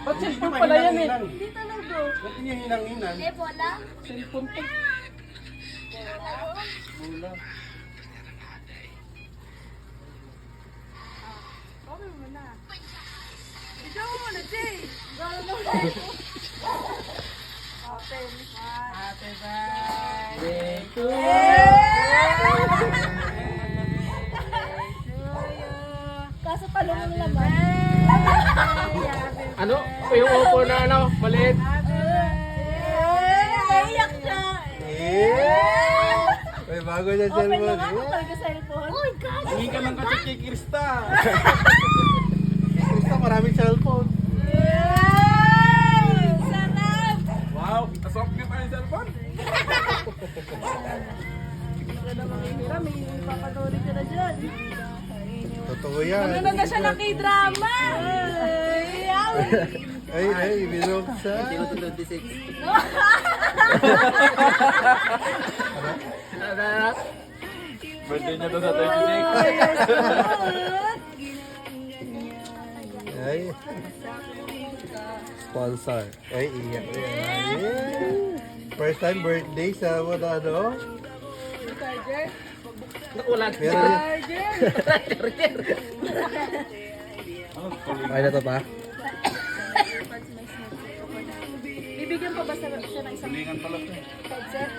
Ba't cellphone pala yan eh? Hindi talaga. Ba't niya hinang-hinan? Eh, bola? Cellphone to. Bola. Okay mo na. Ikaw mo muna, Jay. Gano'n na. Open. Happy birthday to Kaso talong mo naman. Ano? Yung opo na ano? Maliit. Naiyak siya. May bago na Open na cellphone. nga ako talaga cellphone. Oh my God! Hindi ka lang kasi kay Krista. Krista, maraming cellphone. Sarap! Wow, asok niya tayo cellphone. Hindi ka na makihira. May papanoorin ka na dyan. Totoo yan. Ano na siya ng K-drama? Ay, binuksan. Birthday niya to sa 26. Ay. Sponsor. Ay, iyak na yan. First time birthday sa mga ano? Charger? Wala na. Meron yun. Charger! Ay, na to pa? Bibigyan pa ba siya ng isang headset?